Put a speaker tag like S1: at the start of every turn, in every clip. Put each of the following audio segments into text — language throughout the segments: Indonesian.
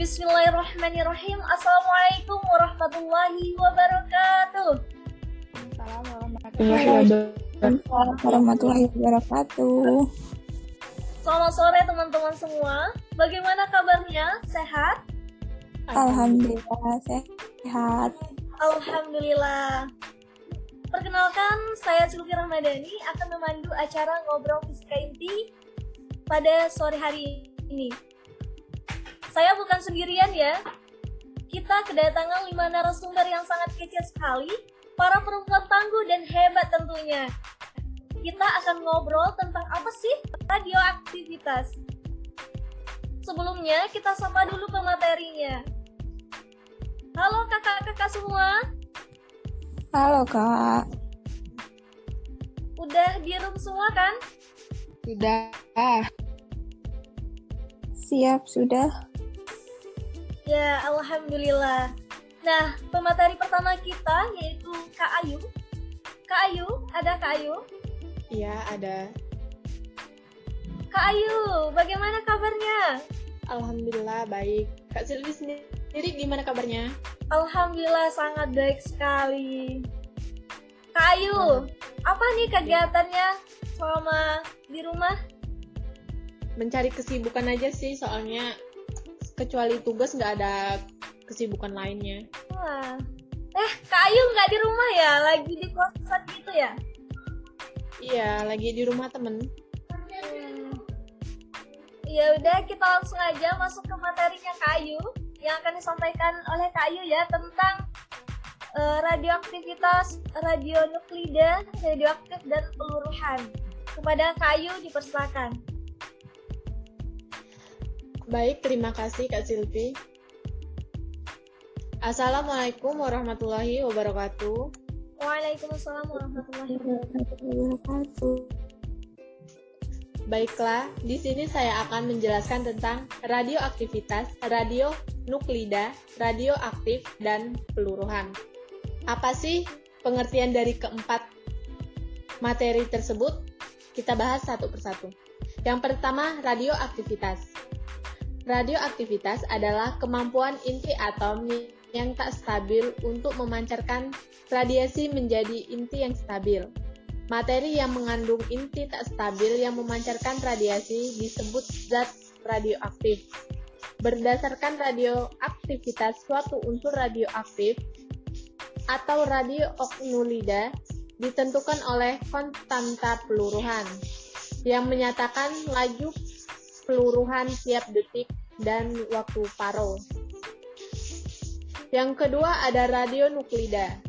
S1: Bismillahirrahmanirrahim. Assalamualaikum warahmatullahi wabarakatuh.
S2: Assalamualaikum warahmatullahi wabarakatuh.
S1: Selamat sore teman-teman semua. Bagaimana kabarnya? Sehat?
S2: Alhamdulillah sehat.
S1: Alhamdulillah. Perkenalkan, saya Zulfi Rahmadani akan memandu acara Ngobrol Fisika Inti pada sore hari ini. Saya bukan sendirian ya. Kita kedatangan 5 narasumber yang sangat kece sekali, para perempuan tangguh dan hebat tentunya. Kita akan ngobrol tentang apa sih radioaktivitas. Sebelumnya kita sapa dulu pematerinya. Halo kakak-kakak semua.
S2: Halo Kak.
S1: Udah di room semua kan?
S2: Sudah. Siap sudah.
S1: Ya, alhamdulillah. Nah, pemateri pertama kita yaitu Kak Ayu. Kak Ayu, ada Kak Ayu?
S3: Iya, ada.
S1: Kak Ayu, bagaimana kabarnya?
S3: Alhamdulillah baik. Kak Silvi sendiri gimana kabarnya?
S1: Alhamdulillah sangat baik sekali. Kak Ayu, apa nih kegiatannya selama di rumah?
S3: Mencari kesibukan aja sih, soalnya kecuali tugas nggak ada kesibukan lainnya.
S1: Wah. Kak Ayu nggak di rumah ya? Lagi di kosan gitu ya?
S3: Iya, lagi di rumah temen.
S1: Ya udah, kita langsung aja masuk ke materinya Kak Ayu yang akan disampaikan oleh Kak Ayu ya tentang radioaktivitas, radionuklida, radioaktif dan peluruhan. Kepada Kak Ayu dipersilakan.
S3: Baik, terima kasih Kak Silvi. Assalamualaikum warahmatullahi wabarakatuh.
S1: Waalaikumsalam warahmatullahi wabarakatuh.
S3: Baiklah, di sini saya akan menjelaskan tentang radioaktivitas, radionuklida, radioaktif, dan peluruhan. Apa sih pengertian dari keempat materi tersebut? Kita bahas satu persatu. Yang pertama, radioaktivitas. Radioaktivitas adalah kemampuan inti atom yang tak stabil untuk memancarkan radiasi menjadi inti yang stabil. Materi yang mengandung inti tak stabil yang memancarkan radiasi disebut zat radioaktif. Berdasarkan radioaktivitas suatu unsur radioaktif atau radionuklida ditentukan oleh konstanta peluruhan yang menyatakan laju peluruhan tiap detik dan waktu paro. Yang kedua ada radionuklida.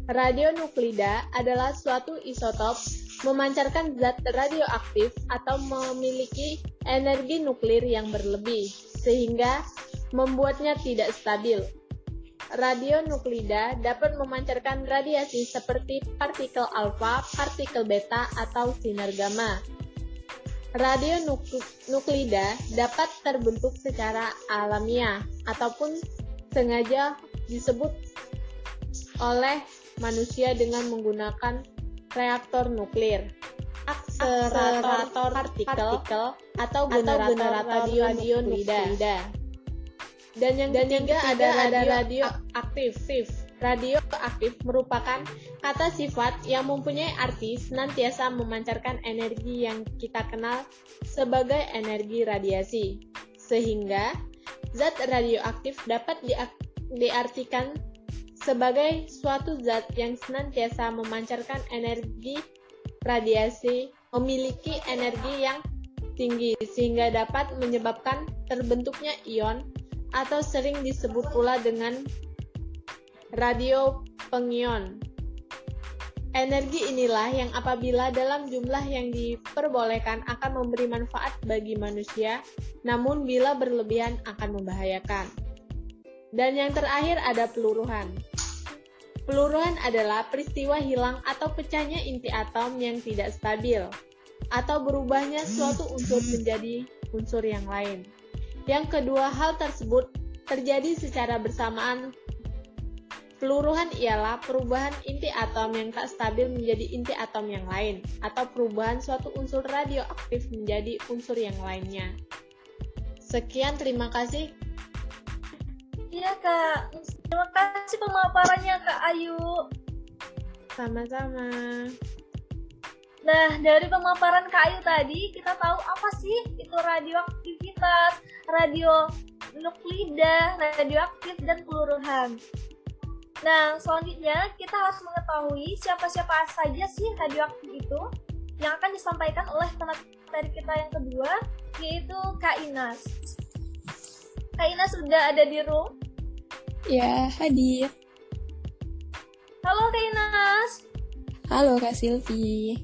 S3: Radionuklida adalah suatu isotop memancarkan zat radioaktif atau memiliki energi nuklir yang berlebih, sehingga membuatnya tidak stabil. Radionuklida dapat memancarkan radiasi seperti partikel alfa, partikel beta, atau sinar gamma. Radionuklida dapat terbentuk secara alamiah ataupun sengaja disebut oleh manusia dengan menggunakan reaktor nuklir, akselerator partikel, atau generator radionuklida. Dan yang ketiga ada radioaktif. Radioaktif merupakan kata sifat yang mempunyai arti senantiasa memancarkan energi yang kita kenal sebagai energi radiasi. Sehingga zat radioaktif dapat diartikan sebagai suatu zat yang senantiasa memancarkan energi radiasi, memiliki energi yang tinggi sehingga dapat menyebabkan terbentuknya ion atau sering disebut pula dengan radiopengion. Energi inilah yang apabila dalam jumlah yang diperbolehkan akan memberi manfaat bagi manusia, namun bila berlebihan akan membahayakan. Dan yang terakhir ada peluruhan. Peluruhan adalah peristiwa hilang atau pecahnya inti atom yang tidak stabil, atau berubahnya suatu unsur menjadi unsur yang lain. Yang kedua hal tersebut terjadi secara bersamaan. Peluruhan ialah perubahan inti atom yang tak stabil menjadi inti atom yang lain, atau perubahan suatu unsur radioaktif menjadi unsur yang lainnya. Sekian, terima kasih
S1: Iya Kak, terima kasih pemaparannya Kak Ayu.
S3: Sama-sama.
S1: Nah, dari pemaparan Kak Ayu tadi, kita tahu apa sih itu radioaktivitas, radionuklida, radioaktif, dan peluruhan. Nah, selanjutnya kita harus mengetahui siapa-siapa saja sih radioaktif itu yang akan disampaikan oleh pemateri kita yang kedua, yaitu Kak Inas. Kak Inas sudah ada di room?
S2: Ya, hadir.
S1: Halo Kak Inas.
S2: Halo Kak Silvi.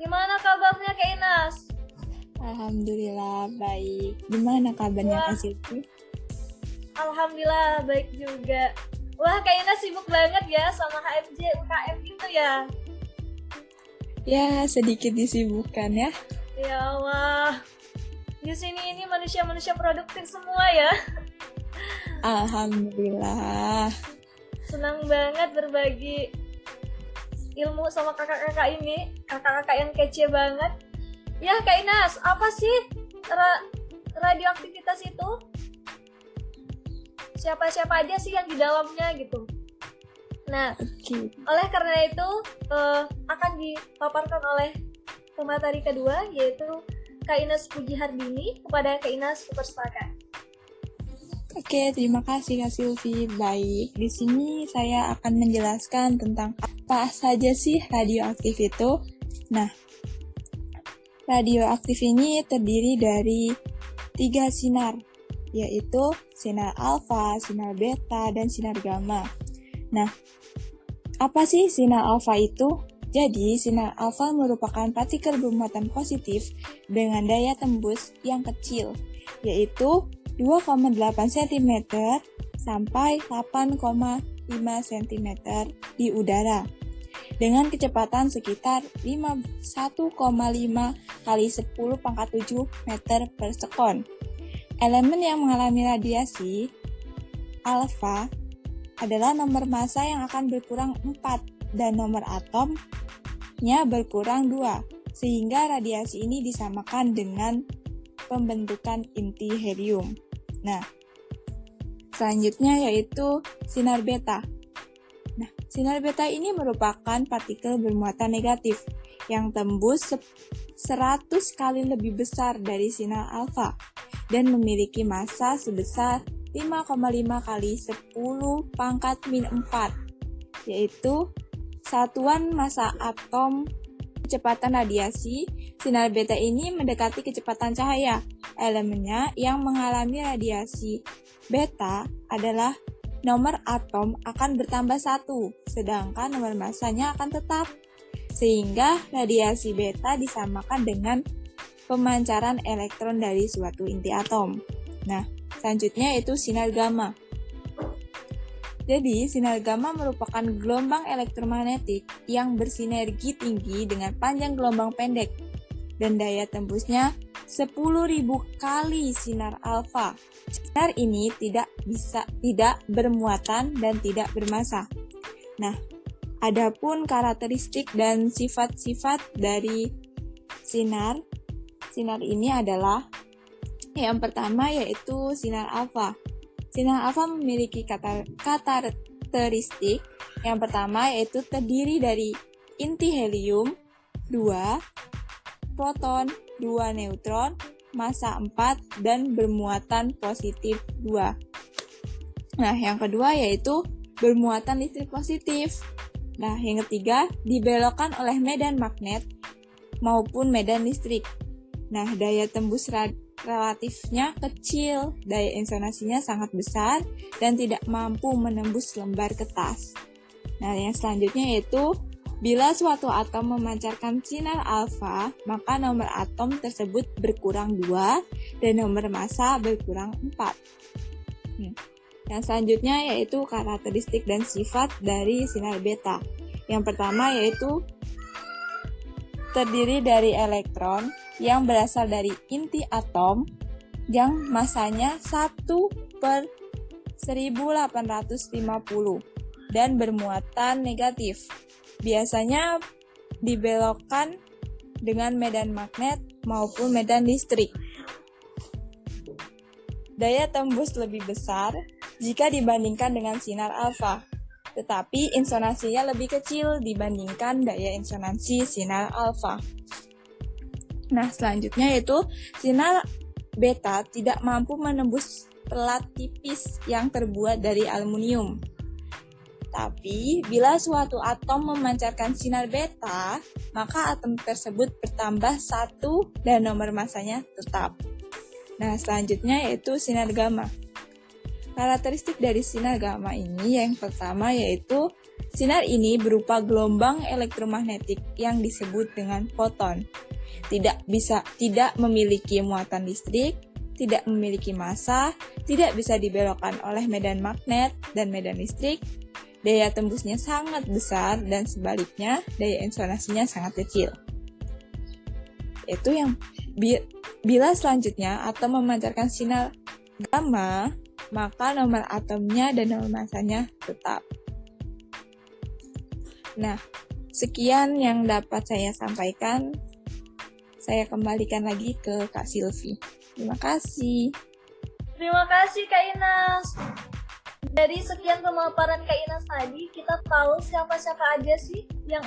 S1: Gimana kabarnya Kak Inas?
S2: Alhamdulillah baik. Gimana kabarnya
S1: Wah.
S2: Kak Silvi?
S1: Alhamdulillah baik juga. Wah, Kak Inas sibuk banget ya sama HMJ UKM gitu ya?
S2: Ya, sedikit disibukkan ya.
S1: Ya Allah. Di sini ini manusia-manusia produktif semua ya.
S2: Alhamdulillah.
S1: Senang banget berbagi ilmu sama kakak-kakak ini, kakak-kakak yang kece banget. Ya Kak Inas, apa sih radioaktivitas itu? Siapa-siapa aja sih yang di dalamnya gitu? Nah,
S2: Oke.
S1: oleh karena itu akan dipaparkan oleh pemateri kedua, yaitu Kak Inas Pujihardini kepada Kak Inas Superstaka.
S2: Oke, terima kasih Kak Silvi. Baik, di sini saya akan menjelaskan tentang apa saja sih radioaktif itu. Nah, radioaktif ini terdiri dari 3 sinar, yaitu sinar alfa, sinar beta, dan sinar gamma. Nah, apa sih sinar alfa itu? Jadi, sinar alfa merupakan partikel bermuatan positif dengan daya tembus yang kecil, yaitu 2,8 cm sampai 8,5 cm di udara dengan kecepatan sekitar 1,5 kali 10 pangkat 7 meter per sekon. Elemen yang mengalami radiasi alfa adalah nomor massa yang akan berkurang 4 dan nomor atomnya berkurang 2, sehingga radiasi ini disamakan dengan pembentukan inti helium. Nah, selanjutnya yaitu sinar beta. Nah, sinar beta ini merupakan partikel bermuatan negatif yang tembus 100 kali lebih besar dari sinar alfa dan memiliki massa sebesar 5,5 kali 10 pangkat min 4, yaitu satuan massa atom. Kecepatan radiasi sinar beta ini mendekati kecepatan cahaya. Elemennya yang mengalami radiasi beta adalah nomor atom akan bertambah 1, sedangkan nomor massanya akan tetap. Sehingga radiasi beta disamakan dengan pemancaran elektron dari suatu inti atom. Nah, selanjutnya yaitu sinar gamma. Jadi, sinar gamma merupakan gelombang elektromagnetik yang bersinergi tinggi dengan panjang gelombang pendek dan daya tembusnya 10.000 kali sinar alfa. Sinar ini tidak bermuatan dan tidak bermassa. Nah, adapun karakteristik dan sifat-sifat dari sinar ini adalah yang pertama yaitu sinar alfa. Sinar alfa memiliki karakteristik yang pertama yaitu terdiri dari inti helium 2, proton 2 neutron, massa 4, dan bermuatan positif 2. Nah, yang kedua yaitu bermuatan listrik positif. Nah, yang ketiga dibelokkan oleh medan magnet maupun medan listrik. Nah, daya tembus relatifnya kecil, daya insonasinya sangat besar, dan tidak mampu menembus lembar kertas. Nah, yang selanjutnya yaitu bila suatu atom memancarkan sinar alfa, maka nomor atom tersebut berkurang 2 dan nomor massa berkurang 4. Yang selanjutnya yaitu karakteristik dan sifat dari sinar beta. Yang pertama yaitu terdiri dari elektron yang berasal dari inti atom yang massanya 1/1850 dan bermuatan negatif. Biasanya dibelokkan dengan medan magnet maupun medan listrik. Daya tembus lebih besar jika dibandingkan dengan sinar alfa, tetapi insonasinya lebih kecil dibandingkan daya insonansi sinar alfa. Nah, selanjutnya yaitu sinar beta tidak mampu menembus pelat tipis yang terbuat dari aluminium. Tapi, bila suatu atom memancarkan sinar beta, maka atom tersebut bertambah 1 dan nomor masanya tetap. Nah, selanjutnya yaitu sinar gamma. Karakteristik dari sinar gamma ini yang pertama yaitu sinar ini berupa gelombang elektromagnetik yang disebut dengan foton. Tidak memiliki muatan listrik, tidak memiliki massa, tidak bisa dibelokkan oleh medan magnet dan medan listrik, daya tembusnya sangat besar dan sebaliknya daya insonasinya sangat kecil. Itu yang bila selanjutnya atom memancarkan sinar gamma, maka nomor atomnya dan nomor masanya tetap. Nah, sekian yang dapat saya sampaikan. Saya kembalikan lagi ke Kak Silvi. Terima kasih.
S1: Terima kasih Kak Inas. Dari sekian pemaparan Kak Inas tadi, kita tahu siapa-siapa aja sih yang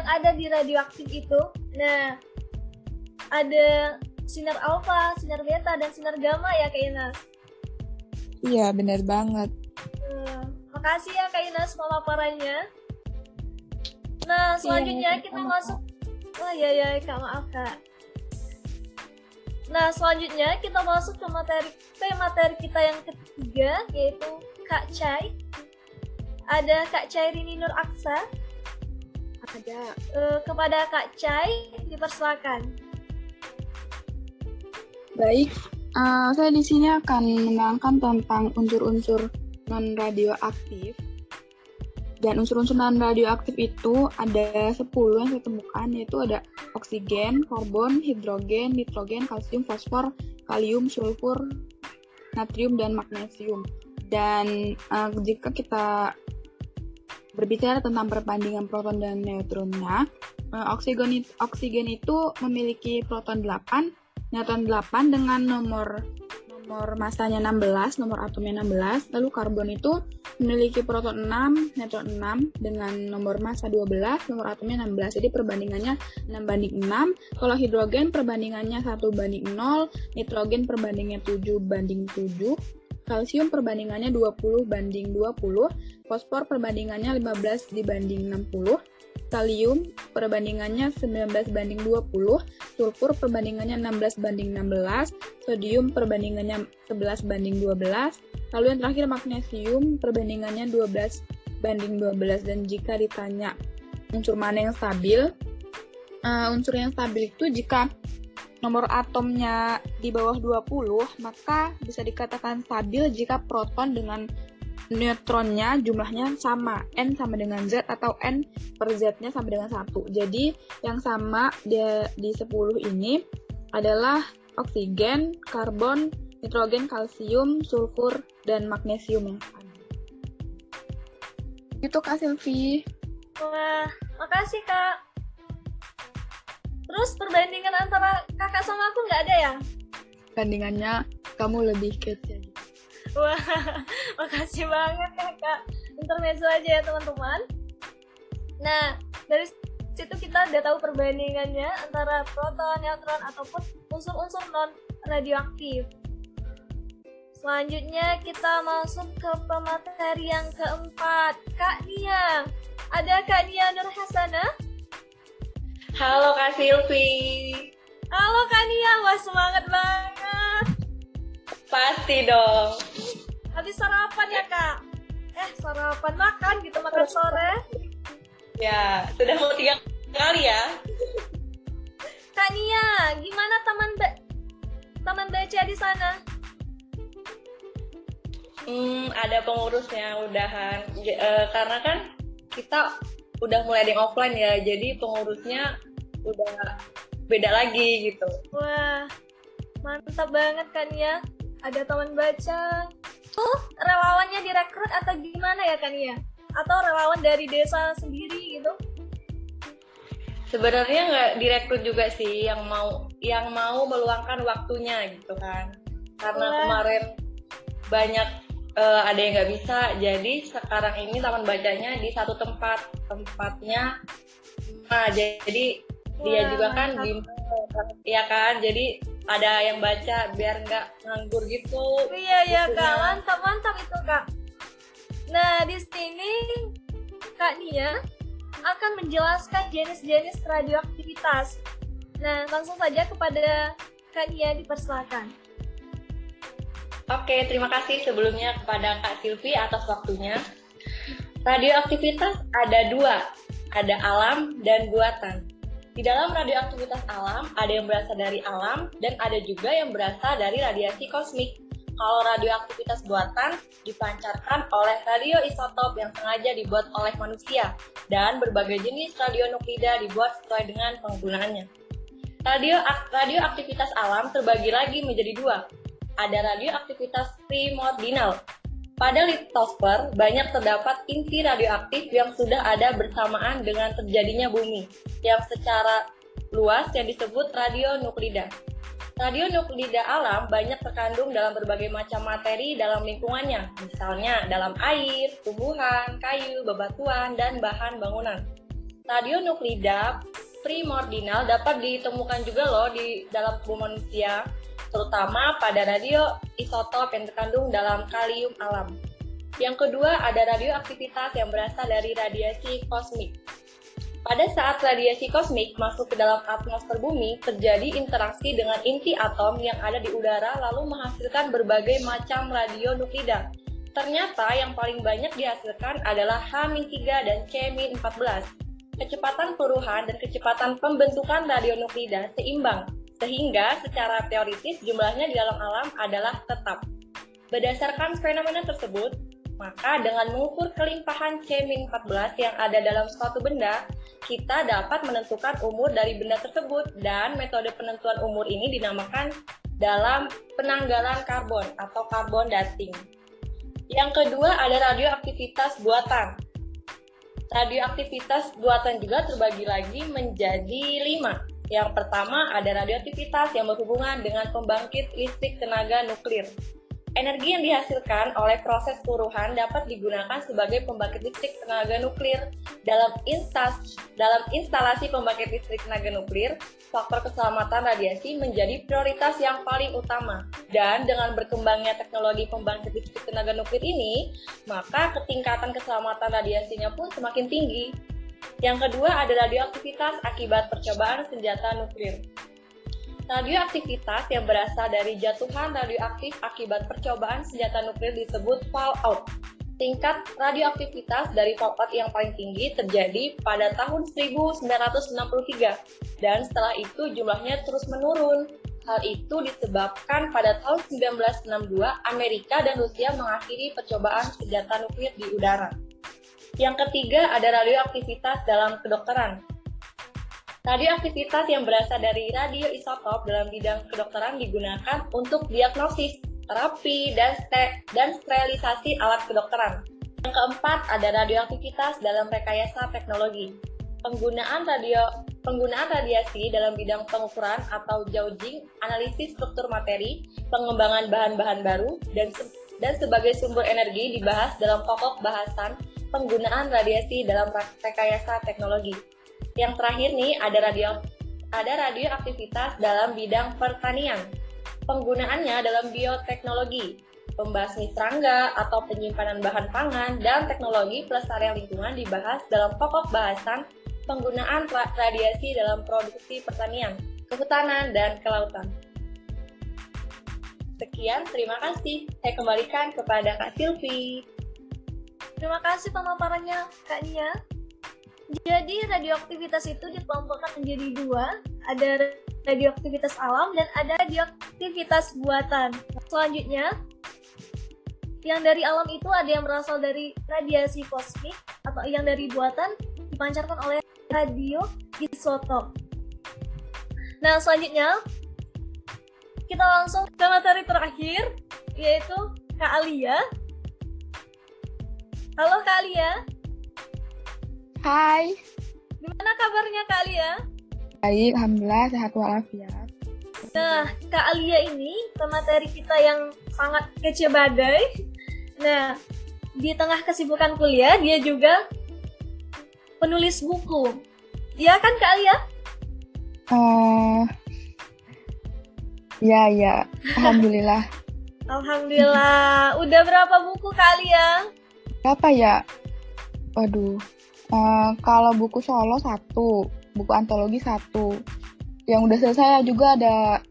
S1: ada di radioaktif itu. Nah, ada sinar alfa, sinar beta, dan sinar gamma ya Kak Inas.
S2: Iya, benar banget.
S1: Makasih ya Kak Inas pemaparannya. Nah, selanjutnya kita masuk. Oh ya Kak, maaf Kak. Nah, selanjutnya kita masuk ke materi kita yang ketiga, yaitu Kak Chai. Ada Kak Chairini Nur Aksa.
S3: Ada.
S1: Kepada Kak Chai, dipersilakan.
S4: Baik, saya di sini akan menerangkan tentang unsur-unsur non-radioaktif. Dan unsur-unsur non-radioaktif itu ada 10 yang saya temukan, yaitu ada oksigen, karbon, hidrogen, nitrogen, kalsium, fosfor, kalium, sulfur, natrium, dan magnesium. Dan jika kita berbicara tentang perbandingan proton dan neutronnya, oksigen itu memiliki proton 8, neutron 8 dengan nomor masanya 16, nomor atomnya 16. Lalu karbon itu memiliki proton 6, neutron 6 dengan nomor massa 12, nomor atomnya 16. Jadi perbandingannya 6:6. Kalau hidrogen perbandingannya 1:0, nitrogen perbandingannya 7:7, kalsium perbandingannya 20:20, fosfor perbandingannya 15:60, kalium perbandingannya 19:20, sulfur perbandingannya 16:16, sodium perbandingannya 11:12, lalu yang terakhir magnesium perbandingannya 12:12. Dan jika ditanya unsur mana yang stabil, unsur yang stabil itu jika nomor atomnya di bawah 20, maka bisa dikatakan stabil jika proton dengan neutronnya jumlahnya sama, N sama dengan Z atau N per Z-nya sama dengan 1. Jadi yang sama di 10 ini adalah oksigen, karbon, nitrogen, kalsium, sulfur, dan magnesium yang ada. Itu Kak Silvi.
S1: Wah, makasih Kak. Terus perbandingan antara kakak sama aku nggak ada ya?
S4: Bandingannya kamu lebih kece.
S1: Wah, makasih banget Kak. Intermezzo aja ya teman-teman. Nah, dari situ kita udah tahu perbandingannya antara proton, neutron, ataupun unsur-unsur non-radioaktif. Selanjutnya kita masuk ke pemateri yang keempat, Kak Nia. Ada Kak Nia Nur Hasana.
S5: Halo Kak Silvi.
S1: Halo Kak Nia, wah semangat banget.
S5: Pasti dong.
S1: Habis sarapan ya Kak? Sarapan makan gitu, makan sore.
S5: Ya, sudah mau 3 kali ya.
S1: Kak Nia, gimana taman baca di sana?
S5: Ada pengurusnya udahan. Karena kan kita udah mulai ada yang offline ya, jadi pengurusnya udah beda lagi gitu.
S1: Wah, mantap banget kan ya? Ada taman baca. Relawannya direkrut atau gimana ya kan ya? Atau relawan dari desa sendiri gitu?
S5: Sebenarnya nggak direkrut juga sih, yang mau meluangkan waktunya gitu kan. Karena kemarin banyak ada yang nggak bisa. Jadi sekarang ini taman bacanya di satu tempatnya. Nah, jadi dia juga kan ya kan, jadi ada yang baca biar nggak nganggur gitu.
S1: Iya Kak, mantap itu Kak. Nah di sini Kak Nia akan menjelaskan jenis-jenis radioaktivitas. Nah langsung saja kepada Kak Nia, dipersilakan.
S5: Oke, terima kasih sebelumnya kepada Kak Silvi atas waktunya. Radioaktivitas ada dua, ada alam dan buatan. Di dalam radioaktivitas alam, ada yang berasal dari alam dan ada juga yang berasal dari radiasi kosmik. Kalau radioaktivitas buatan dipancarkan oleh radioisotop yang sengaja dibuat oleh manusia, dan berbagai jenis radionuklida dibuat sesuai dengan penggunaannya. Radioaktivitas alam terbagi lagi menjadi dua. Ada radioaktivitas primordial. Pada litosfer banyak terdapat inti radioaktif yang sudah ada bersamaan dengan terjadinya bumi, yang secara luas yang disebut radionuklida. Radionuklida alam banyak terkandung dalam berbagai macam materi dalam lingkungannya, misalnya dalam air, tumbuhan, kayu, bebatuan, dan bahan bangunan. Radionuklida primordial dapat ditemukan juga loh di dalam tubuh manusia, terutama pada radioisotop yang terkandung dalam kalium alam. Yang kedua, ada radioaktivitas yang berasal dari radiasi kosmik. Pada saat radiasi kosmik masuk ke dalam atmosfer bumi, terjadi interaksi dengan inti atom yang ada di udara lalu menghasilkan berbagai macam radionuklida. Ternyata yang paling banyak dihasilkan adalah H-3 dan C-14. Kecepatan peluruhan dan kecepatan pembentukan radionuklida seimbang, sehingga secara teoritis jumlahnya di dalam alam adalah tetap. Berdasarkan fenomena tersebut, maka dengan mengukur kelimpahan C-14 yang ada dalam suatu benda, kita dapat menentukan umur dari benda tersebut, dan metode penentuan umur ini dinamakan dalam penanggalan karbon atau carbon dating. Yang kedua ada radioaktivitas buatan. Radioaktivitas buatan juga terbagi lagi menjadi 5. Yang pertama ada radioaktivitas yang berhubungan dengan pembangkit listrik tenaga nuklir. Energi yang dihasilkan oleh proses peluruhan dapat digunakan sebagai pembangkit listrik tenaga nuklir. Dalam instalasi pembangkit listrik tenaga nuklir, faktor keselamatan radiasi menjadi prioritas yang paling utama. Dan dengan berkembangnya teknologi pembangkit listrik tenaga nuklir ini, maka ketingkatan keselamatan radiasinya pun semakin tinggi. Yang kedua ada radioaktivitas akibat percobaan senjata nuklir. Radioaktivitas yang berasal dari jatuhan radioaktif akibat percobaan senjata nuklir disebut fallout. Tingkat radioaktivitas dari fallout yang paling tinggi terjadi pada tahun 1963, dan setelah itu jumlahnya terus menurun. Hal itu disebabkan pada tahun 1962 Amerika dan Rusia mengakhiri percobaan senjata nuklir di udara. Yang ketiga ada radioaktivitas dalam kedokteran. Radioaktivitas yang berasal dari radioisotop dalam bidang kedokteran digunakan untuk diagnosis, terapi, dan sterilisasi alat kedokteran. Yang keempat, ada radioaktivitas dalam rekayasa teknologi. Penggunaan radiasi dalam bidang pengukuran atau judging, analisis struktur materi, pengembangan bahan-bahan baru, dan sebagai sumber energi dibahas dalam pokok bahasan penggunaan radiasi dalam rekayasa teknologi. Yang terakhir nih ada radioaktivitas dalam bidang pertanian. Penggunaannya dalam bioteknologi, pembasmi serangga atau penyimpanan bahan pangan, dan teknologi pelestarian lingkungan dibahas dalam pokok bahasan penggunaan radiasi dalam produksi pertanian, kehutanan, dan kelautan. Sekian, terima kasih. Saya kembalikan kepada Kak Silvi.
S1: Terima kasih pemaparannya Kak Nia. Jadi radioaktivitas itu dikelompokkan menjadi dua, ada radioaktivitas alam dan ada radioaktivitas buatan. Selanjutnya, yang dari alam itu ada yang berasal dari radiasi kosmik atau yang dari buatan dipancarkan oleh radioisotop. Nah, selanjutnya kita langsung ke materi terakhir, yaitu Kak Alia. Halo Kak Alia.
S4: Hai.
S1: Gimana kabarnya Kak Alia?
S4: Baik, alhamdulillah sehat walafiat.
S1: Nah, Kak Alia ini pemateri kita yang sangat kece badai. Nah, di tengah kesibukan kuliah, dia juga penulis buku. Iya kan Kak Alia?
S4: Ya, alhamdulillah.
S1: Alhamdulillah. Udah berapa buku Kak Alia?
S4: Berapa ya? Waduh, kalau buku solo 1, buku antologi 1. Yang udah selesai juga ada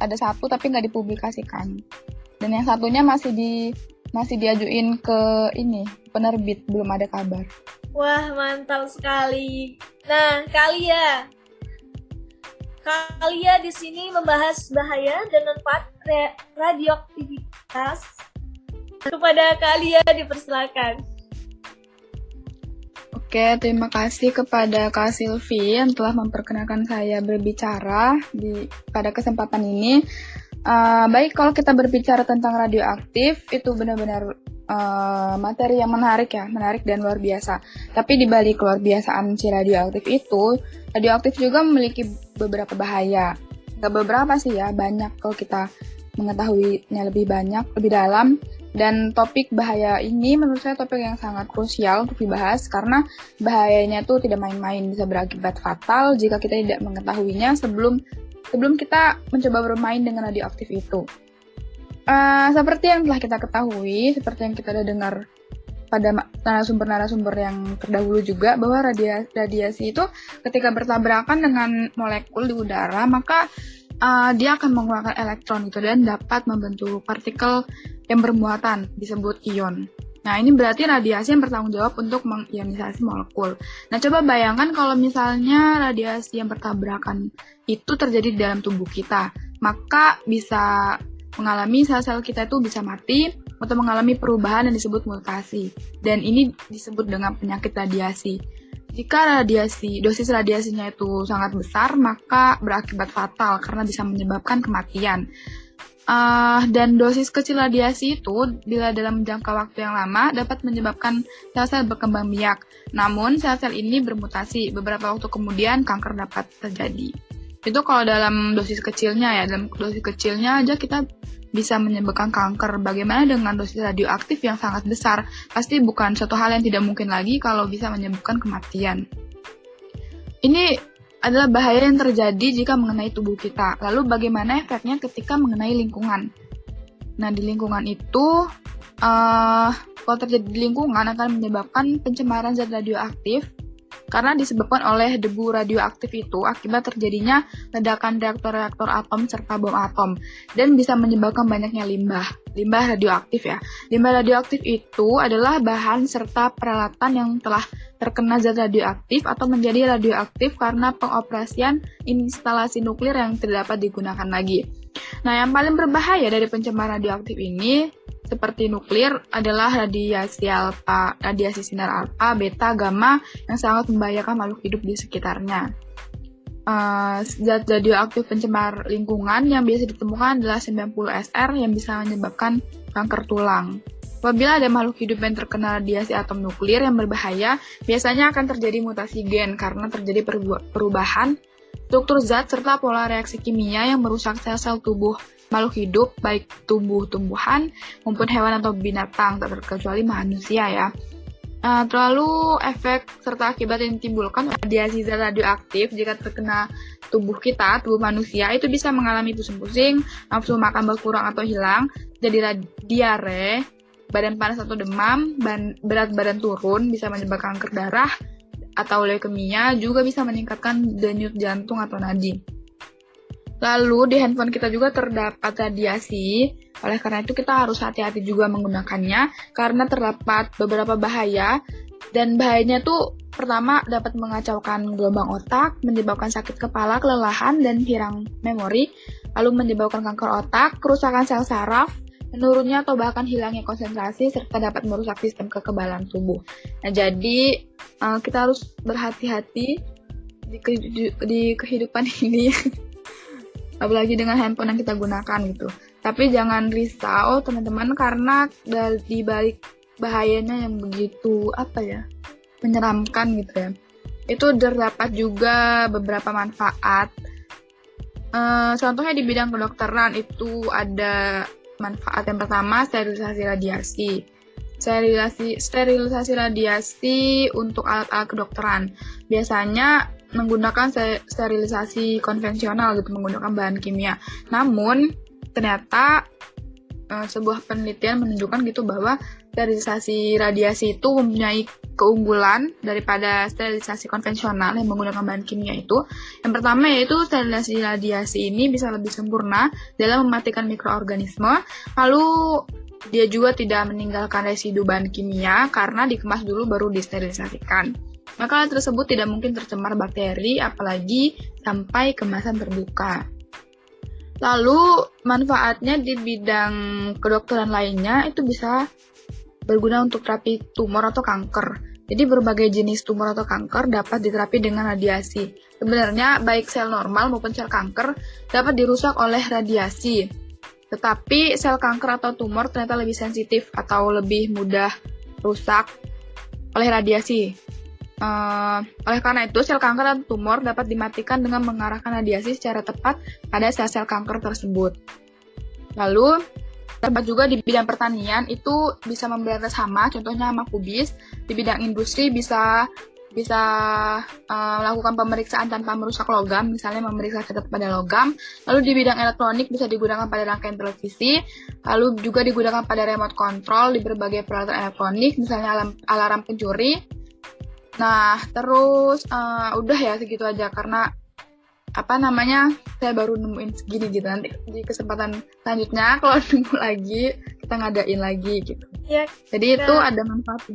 S4: 1 tapi nggak dipublikasikan. Dan yang satunya masih diajuin ke penerbit, belum ada kabar.
S1: Wah, mantap sekali. Nah, Kak Alia di sini membahas bahaya dan manfaat radioaktivitas. Kepada Kak Alia dipersilakan.
S4: Oke, terima kasih kepada Kak Silvi yang telah memperkenalkan saya berbicara pada kesempatan ini. Baik, kalau kita berbicara tentang radioaktif, itu benar-benar materi yang menarik dan luar biasa. Tapi di balik luar biasaan si radioaktif itu, radioaktif juga memiliki beberapa bahaya. Nggak beberapa sih ya, banyak kalau kita mengetahuinya lebih dalam. Dan topik bahaya ini menurut saya topik yang sangat krusial untuk dibahas karena bahayanya tuh tidak main-main, bisa berakibat fatal jika kita tidak mengetahuinya sebelum kita mencoba bermain dengan radioaktif itu. Seperti yang telah kita ketahui, seperti yang kita udah dengar pada narasumber-narasumber yang terdahulu juga, bahwa radiasi itu ketika bertabrakan dengan molekul di udara, maka dia akan mengeluarkan elektron itu dan dapat membentuk partikel yang bermuatan disebut ion. Nah, ini berarti radiasi yang bertanggung jawab untuk mengionisasi molekul. Nah, coba bayangkan kalau misalnya radiasi yang bertabrakan itu terjadi di dalam tubuh kita, maka bisa mengalami sel-sel kita itu bisa mati atau mengalami perubahan yang disebut mutasi. Dan ini disebut dengan penyakit radiasi. Jika dosis radiasinya itu sangat besar, maka berakibat fatal karena bisa menyebabkan kematian. Dan dosis kecil radiasi itu bila dalam jangka waktu yang lama dapat menyebabkan sel-sel berkembang biak. Namun sel-sel ini bermutasi, beberapa waktu kemudian kanker dapat terjadi. Itu kalau dalam dosis kecilnya ya, dalam dosis kecilnya aja kita bisa menyebabkan kanker. Bagaimana dengan dosis radioaktif yang sangat besar? Pasti bukan suatu hal yang tidak mungkin lagi kalau bisa menyebabkan kematian. Ini adalah bahaya yang terjadi jika mengenai tubuh kita. Lalu bagaimana efeknya ketika mengenai lingkungan? Nah, di lingkungan itu, kalau terjadi di lingkungan akan menyebabkan pencemaran zat radioaktif karena disebabkan oleh debu radioaktif itu akibat terjadinya ledakan reaktor-reaktor atom serta bom atom dan bisa menyebabkan banyaknya limbah radioaktif ya. Limbah radioaktif itu adalah bahan serta peralatan yang telah terkena zat radioaktif atau menjadi radioaktif karena pengoperasian instalasi nuklir yang tidak dapat digunakan lagi. Nah, yang paling berbahaya dari pencemaran radioaktif ini seperti nuklir adalah radiasi sinar alfa, beta, gamma yang sangat membahayakan makhluk hidup di sekitarnya. Zat radioaktif pencemar lingkungan yang biasa ditemukan adalah 90 Sr yang bisa menyebabkan kanker tulang. Apabila ada makhluk hidup yang terkena radiasi atom nuklir yang berbahaya, biasanya akan terjadi mutasi gen karena terjadi perubahan struktur zat serta pola reaksi kimia yang merusak sel-sel tubuh makhluk hidup, baik tumbuh-tumbuhan maupun hewan atau binatang, tak terkecuali manusia ya. Terlalu efek serta akibat yang ditimbulkan radiasi zat radioaktif jika terkena tubuh manusia, itu bisa mengalami pusing-pusing, nafsu makan berkurang atau hilang, jadi diare, badan panas atau demam, berat badan turun, bisa menyebabkan kanker darah atau leukemia, juga bisa meningkatkan denyut jantung atau nadi. Lalu di handphone kita juga terdapat radiasi, oleh karena itu kita harus hati-hati juga menggunakannya karena terdapat beberapa bahaya, dan bahayanya tuh pertama dapat mengacaukan gelombang otak, menyebabkan sakit kepala, kelelahan, dan hilang memori, lalu menyebabkan kanker otak, kerusakan sel saraf, menurunnya atau bahkan hilangnya konsentrasi, serta dapat merusak sistem kekebalan tubuh. Nah, jadi kita harus berhati-hati di kehidupan ini, apalagi dengan handphone yang kita gunakan gitu. Tapi jangan risau teman-teman, karena di balik bahayanya yang begitu menyeramkan gitu ya, itu terdapat juga beberapa manfaat. Contohnya di bidang kedokteran itu ada manfaat. Yang pertama, sterilisasi radiasi. Sterilisasi radiasi untuk alat-alat kedokteran. Biasanya menggunakan sterilisasi konvensional gitu, menggunakan bahan kimia. Namun, ternyata sebuah penelitian menunjukkan gitu bahwa sterilisasi radiasi itu mempunyai keunggulan daripada sterilisasi konvensional yang menggunakan bahan kimia itu. Yang pertama yaitu sterilisasi radiasi ini bisa lebih sempurna dalam mematikan mikroorganisme, lalu dia juga tidak meninggalkan residu bahan kimia karena dikemas dulu baru disterilisasikan. Maka hal tersebut tidak mungkin tercemar bakteri, apalagi sampai kemasan terbuka. Lalu manfaatnya di bidang kedokteran lainnya itu bisa berguna untuk terapi tumor atau kanker. Jadi berbagai jenis tumor atau kanker dapat diterapi dengan radiasi. Sebenarnya baik sel normal maupun sel kanker dapat dirusak oleh radiasi. Tetapi sel kanker atau tumor ternyata lebih sensitif atau lebih mudah rusak oleh radiasi. Oleh karena itu, sel kanker atau tumor dapat dimatikan dengan mengarahkan radiasi secara tepat pada sel-sel kanker tersebut. Lalu, dapat juga di bidang pertanian itu bisa memberantas hama, contohnya hama kubis. Di bidang industri bisa melakukan pemeriksaan tanpa merusak logam, misalnya memeriksa zat pada logam. Lalu di bidang elektronik bisa digunakan pada rangkaian televisi, lalu juga digunakan pada remote control di berbagai peralatan elektronik, misalnya alarm pencuri. Nah, terus udah ya segitu aja karena saya baru nemuin segini gitu. Nanti di kesempatan selanjutnya kalau nemu lagi kita ngadain lagi gitu.
S1: Ya,
S4: jadi itu ada manfaat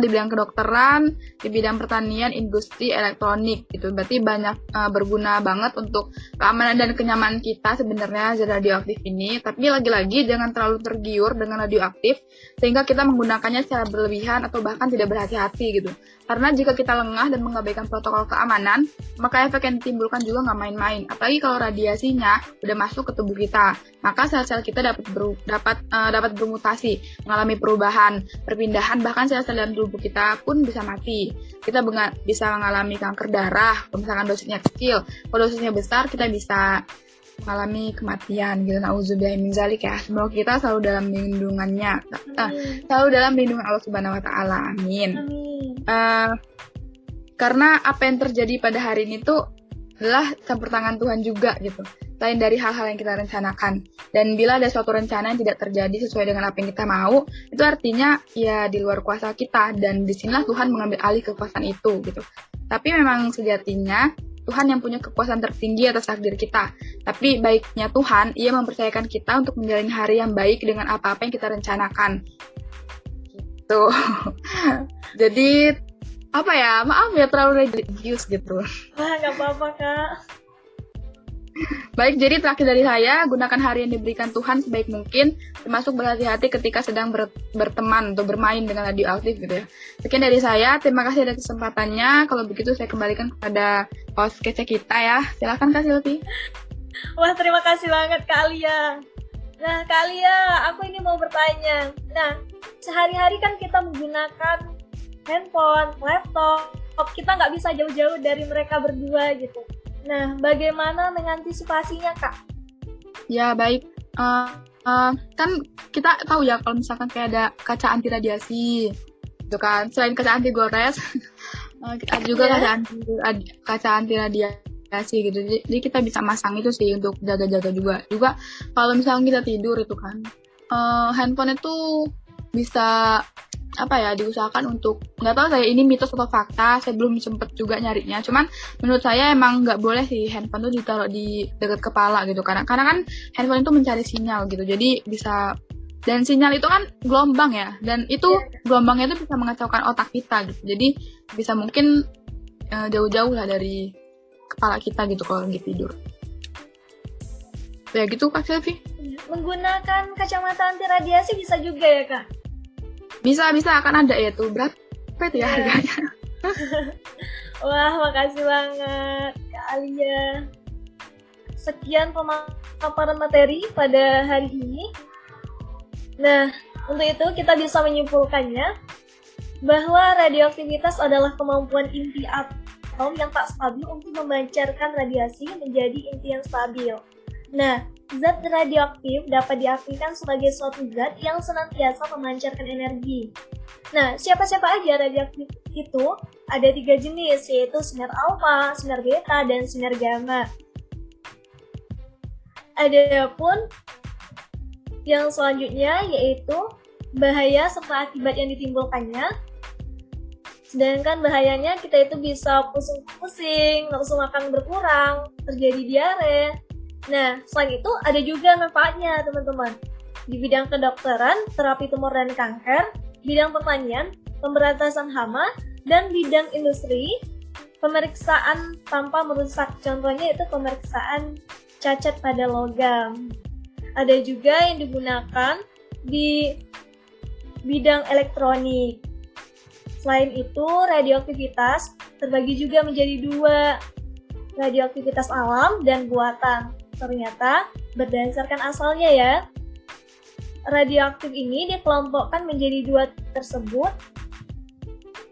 S4: di bidang kedokteran, di bidang pertanian, industri, elektronik gitu. Berarti banyak berguna banget untuk keamanan dan kenyamanan kita sebenarnya zat radioaktif ini. Tapi lagi-lagi jangan terlalu tergiur dengan radioaktif sehingga kita menggunakannya secara berlebihan atau bahkan tidak berhati-hati gitu. Karena jika kita lengah dan mengabaikan protokol keamanan, maka efek yang ditimbulkan juga nggak main-main. Apalagi kalau radiasinya udah masuk ke tubuh kita, maka sel-sel kita dapat bermutasi, mengalami perubahan, perpindahan, bahkan sel-sel dalam tubuh kita pun bisa mati. Kita bisa mengalami kanker darah, kalau misalkan dosisnya kecil. Kalau dosisnya besar, kita bisa mengalami kematian gitu. Nauzubillah min dzalik ya. Semoga kita selalu dalam lindungannya. Selalu dalam lindungan Allah Subhanahu wa taala. Amin. Karena apa yang terjadi pada hari ini tuh adalah campur tangan Tuhan juga gitu. Lain dari hal-hal yang kita rencanakan. Dan bila ada suatu rencana yang tidak terjadi sesuai dengan apa yang kita mau, itu artinya ya di luar kuasa kita, dan disinilah Tuhan mengambil alih kekuasaan itu gitu. Tapi memang sejatinya Tuhan yang punya kekuasaan tertinggi atas takdir kita. Tapi baiknya Tuhan, Ia mempercayakan kita untuk menjalani hari yang baik dengan apa-apa yang kita rencanakan. Gitu. Jadi maaf ya terlalu religius gitu.
S1: Nggak apa-apa Kak.
S4: Baik, jadi terakhir dari saya, gunakan hari yang diberikan Tuhan sebaik mungkin, termasuk berhati-hati ketika sedang berteman atau bermain dengan radioaktif gitu ya. Sekian dari saya, terima kasih atas kesempatannya. Kalau begitu saya kembalikan kepada host kece kita ya. Silakan Kak Silvi.
S1: Wah, terima kasih banget Kak Alia. Nah Kak Alia, aku ini mau bertanya. Nah, sehari-hari kan kita menggunakan handphone, laptop, kita nggak bisa jauh-jauh dari mereka berdua gitu. Nah, bagaimana mengantisipasinya, Kak?
S4: Ya, baik. Kan kita tahu ya kalau misalkan kayak ada kaca anti radiasi, gitu kan. Selain kaca anti gores, ada juga kaca anti radiasi gitu. Jadi kita bisa masang itu sih untuk jaga-jaga juga. Juga kalau misalkan kita tidur itu kan, handphone itu bisa diusahakan untuk, nggak tahu saya ini mitos atau fakta, saya belum sempet juga nyarinya, cuman menurut saya emang nggak boleh sih handphone tuh ditaruh di dekat kepala gitu, karena kan handphone itu mencari sinyal gitu, jadi bisa, dan sinyal itu kan gelombang ya, dan itu gelombangnya itu bisa mengacaukan otak kita gitu, jadi bisa mungkin jauh-jauh lah dari kepala kita gitu kalau lagi tidur. Ya gitu Kak Silvi.
S1: Menggunakan kacamata anti radiasi bisa juga ya Kak?
S4: Bisa, akan ada ya tuh. Berapa itu ya harganya?
S1: Wah, makasih banget Kak Alia. Sekian pemaparan materi pada hari ini. Nah, untuk itu kita bisa menyimpulkannya bahwa radioaktivitas adalah kemampuan inti atom yang tak stabil untuk memancarkan radiasi menjadi inti yang stabil. Nah, Zat radioaktif dapat diartikan sebagai suatu zat yang senantiasa memancarkan energi. Nah, siapa-siapa aja radioaktif itu? Ada 3 jenis, yaitu sinar alfa, sinar beta, dan sinar gamma. Adapun yang selanjutnya yaitu bahaya serta akibat yang ditimbulkannya. Sedangkan bahayanya kita itu bisa pusing-pusing, nafsu makan berkurang, terjadi diare. Nah, selain itu ada juga manfaatnya, teman-teman. Di bidang kedokteran, terapi tumor dan kanker, bidang pertanian, pemberantasan hama, dan bidang industri, pemeriksaan tanpa merusak. Contohnya itu pemeriksaan cacat pada logam. Ada juga yang digunakan di bidang elektronik. Selain itu, radioaktivitas terbagi juga menjadi 2, radioaktivitas alam dan buatan. Ternyata berdasarkan asalnya ya, radioaktif ini dikelompokkan menjadi 2 tersebut.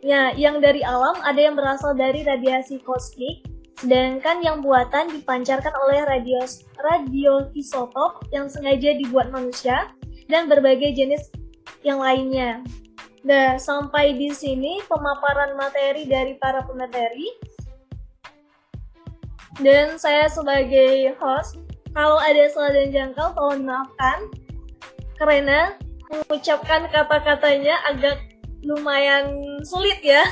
S1: Ya, yang dari alam ada yang berasal dari radiasi kosmik, sedangkan yang buatan dipancarkan oleh radioisotop yang sengaja dibuat manusia dan berbagai jenis yang lainnya. Nah, sampai di sini pemaparan materi dari para pemateri. Dan saya sebagai host, kalau ada salah dan jangkau tolong dimaafkan, karena mengucapkan kata-katanya agak lumayan sulit ya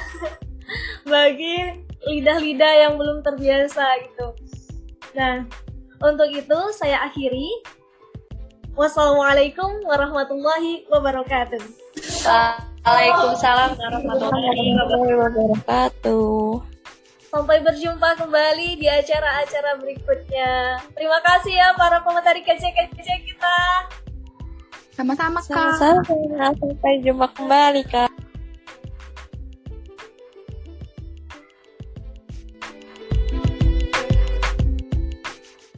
S1: bagi lidah-lidah yang belum terbiasa gitu. Nah, untuk itu saya akhiri. Wassalamualaikum warahmatullahi wabarakatuh.
S5: Waalaikumsalam warahmatullahi
S2: wabarakatuh.
S1: Sampai berjumpa kembali di acara-acara berikutnya. Terima kasih ya para pemateri kece-kece kita.
S4: Sama-sama, Kak.
S2: Sama-sama. Sampai jumpa kembali, Kak.